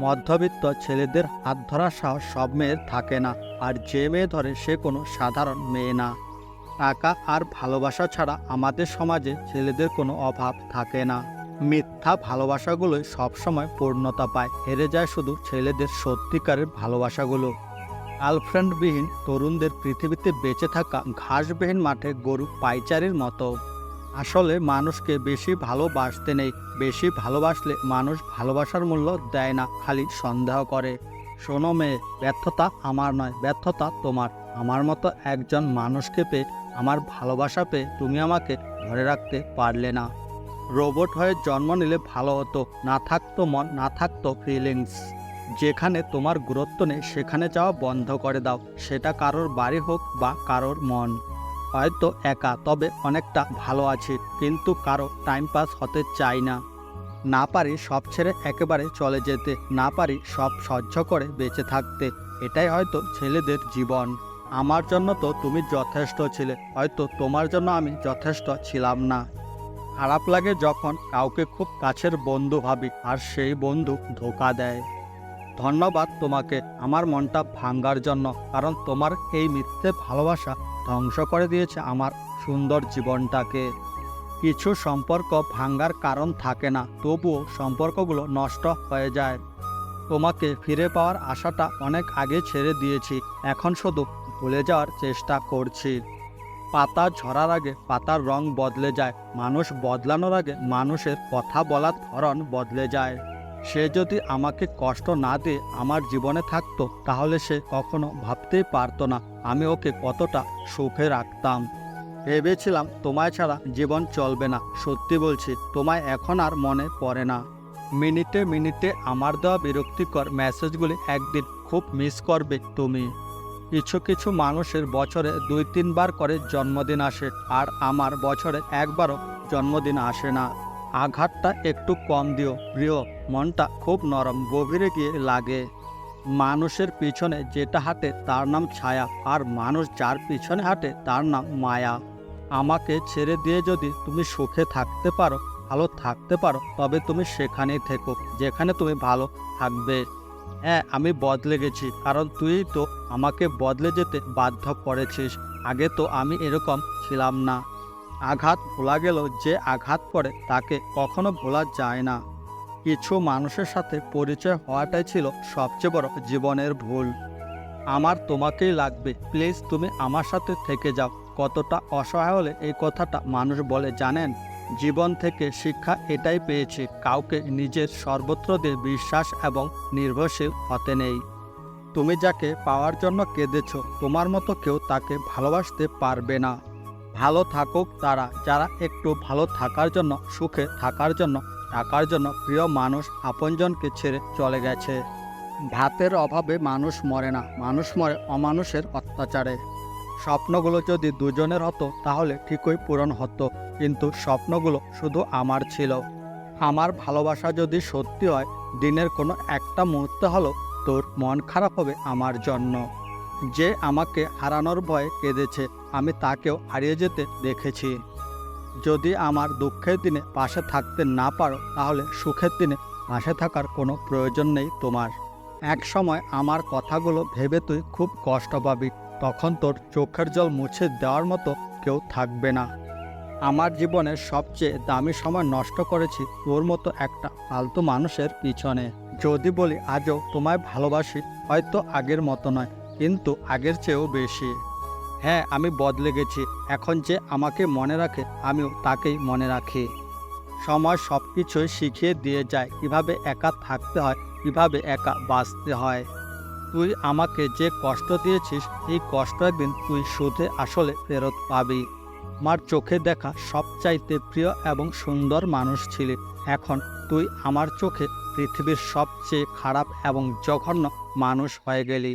মধ্যবিত্ত ছেলেদের হাত ধরার সাহস সব মেয়ের থাকে না, আর যে মেয়ে ধরে সে কোনো সাধারণ মেয়ে না। টাকা আর ভালোবাসা ছাড়া আমাদের সমাজে ছেলেদের কোনো অভাব থাকে না। মিথ্যা ভালোবাসাগুলোই সবসময় পূর্ণতা পায়, হেরে যায় শুধু ছেলেদের সত্যিকারের ভালোবাসাগুলো। গার্লফ্রেন্ডবিহীন তরুণদের পৃথিবীতে বেঁচে থাকা ঘাসবিহীন মাঠে গরু পাইচারির মতো। আসলে মানুষকে বেশি ভালোবাসতে নেই, বেশি ভালোবাসলে মানুষ ভালোবাসার মূল্য দেয় না, খালি সন্দেহ করে। শোনো মেয়ে, ব্যর্থতা আমার নয়, ব্যর্থতা তোমার। আমার মতো একজন মানুষকে পেয়ে, আমার ভালোবাসা পেয়ে তুমি আমাকে ধরে রাখতে পারলে না। রোবট হয়ে জন্ম নিলে ভালো হতো, না থাকতো মন, না থাকতো ফিলিংস। যেখানে তোমার গুরুত্ব নেই সেখানে যাওয়া বন্ধ করে দাও, সেটা কারোর বাড়ি হোক বা কারোর মন। হয়তো একা, তবে অনেকটা ভালো আছি, কিন্তু কারো টাইম পাস হতে চাই না। না পারি সব ছেড়ে একেবারে চলে যেতে, না পারি সব সহ্য করে বেঁচে থাকতে। এটাই হয়তো ছেলেদের জীবন। আমার জন্য তো তুমি যথেষ্ট ছিলে, হয়তো তোমার জন্য আমি যথেষ্ট ছিলাম না। খারাপ লাগে যখন কাউকে খুব কাছের বন্ধু ভাবি আর সেই বন্ধু ধোঁকা দেয়। ধন্যবাদ তোমাকে আমার মনটা ভাঙার জন্য, কারণ তোমার এই মিথ্যে ভালোবাসা ধ্বংস করে দিয়েছে আমার সুন্দর জীবনটাকে। কিছু সম্পর্ক ভাঙার কারণ থাকে না, তবুও সম্পর্কগুলো নষ্ট হয়ে যায়। তোমাকে ফিরে পাওয়ার আশাটা অনেক আগে ছেড়ে দিয়েছি, এখন শুধু ভুলে যাওয়ার চেষ্টা করছি। পাতা ঝরার আগে পাতার রং বদলে যায়, মানুষ বদলানোর আগে মানুষের কথা বলার ধরন বদলে যায়। সে যদি আমাকে কষ্ট না দিয়ে আমার জীবনে থাকতো, তাহলে সে কখনো ভাবতেই পারতো না আমি ওকে কতটা সুখে রাখতাম। ভেবেছিলাম তোমায় ছাড়া জীবন চলবে না, সত্যি বলছি তোমায় এখন আর মনে পড়ে না। মিনিটে মিনিটে আমার দেওয়া বিরক্তিকর মেসেজগুলি একদিন খুব মিস করবে তুমি। কিছু কিছু মানুষের বছরে 2-3 বার করে জন্মদিন আসে, আর আমার বছরে একবারও জন্মদিন আসে না। আঘাতটা একটু কম দিও প্রিয়, মনটা খুব নরম, গভীরে গিয়ে লাগে। মানুষের পিছনে যেটা হাঁটে তার নাম ছায়া, আর মানুষ যার পিছনে হাঁটে তার নাম মায়া। আমাকে ছেড়ে দিয়ে যদি তুমি সুখে থাকতে পারো, ভালো থাকতে পারো, তবে তুমি সেখানেই থেকো যেখানে তুমি ভালো থাকবে। হ্যাঁ, আমি বদলে গেছি, কারণ তুই তো আমাকে বদলে যেতে বাধ্য করেছিস। আগে তো আমি এরকম ছিলাম না। আঘাত ভোলা গেল, যে আঘাত করে তাকে কখনো ভোলা যায় না। কিছু মানুষের সাথে পরিচয় হওয়াটাই ছিল সবচেয়ে বড় জীবনের ভুল। আমার তোমাকেই লাগবে, প্লিজ তুমি আমার সাথে থেকে যাও। কতটা অসহায় হলে এই কথাটা মানুষ বলে জানেন? জীবন থেকে শিক্ষা এটাই পেয়েছি, কাউকে নিজের সর্বত্র দিয়ে বিশ্বাস এবং নির্ভরশীল হতে নেই। তুমি যাকে পাওয়ার জন্য কেঁদেছ, তোমার মতো কেউ তাকে ভালোবাসতে পারবে না। ভালো থাকুক তারা, যারা একটু ভালো থাকার জন্য, সুখে থাকার জন্য, টাকার জন্য প্রিয় মানুষ আপনজনকে ছেড়ে চলে গেছে। ভাতের অভাবে মানুষ মরে না, মানুষ মরে অমানুষের অত্যাচারে। স্বপ্নগুলো যদি দুজনের হতো তাহলে ঠিকই পূরণ হতো, কিন্তু স্বপ্নগুলো শুধু আমার ছিল। আমার ভালোবাসা যদি সত্যি হয়, দিনের কোনো একটা মুহূর্তে হলো তোর মন খারাপ হবে আমার জন্য। যে আমাকে হারানোর ভয়ে কেঁদেছে, আমি তাকেও হারিয়ে যেতে দেখেছি। যদি আমার দুঃখের দিনে পাশে থাকতে না পারো, তাহলে সুখের দিনে পাশে থাকার কোনো প্রয়োজন নেই তোমার। এক সময় আমার কথাগুলো ভেবে তুই খুব কষ্ট পাবি, তখন তোর চোখের জল মুছে দেওয়ার মতো কেউ থাকবে না। আমার জীবনের সবচেয়ে দামি সময় নষ্ট করেছি তোর মতো একটা ফালতু মানুষের পিছনে। যদি বলি আজও তোমায় ভালোবাসি, হয়তো আগের মতো নয়, কিন্তু আগের চেয়েও বেশি। হ্যাঁ, আমি বদলে গেছি, এখন যে আমাকে মনে রাখে আমিও তাকেই মনে রাখি। সময় সব কিছুই শিখিয়ে দিয়ে যায়, কিভাবে একা থাকতে হয়, কিভাবে একা বাঁচতে হয়। তুই আমাকে যে কষ্ট দিয়েছিস, এই কষ্ট একদিন তুই সুদে আসলে ফেরত পাবি। আমার চোখে দেখা সবচাইতে প্রিয় এবং সুন্দর মানুষ ছিলি, এখন তুই আমার চোখে পৃথিবীর সবচেয়ে খারাপ এবং জঘন্য মানুষ হয়ে গেলি।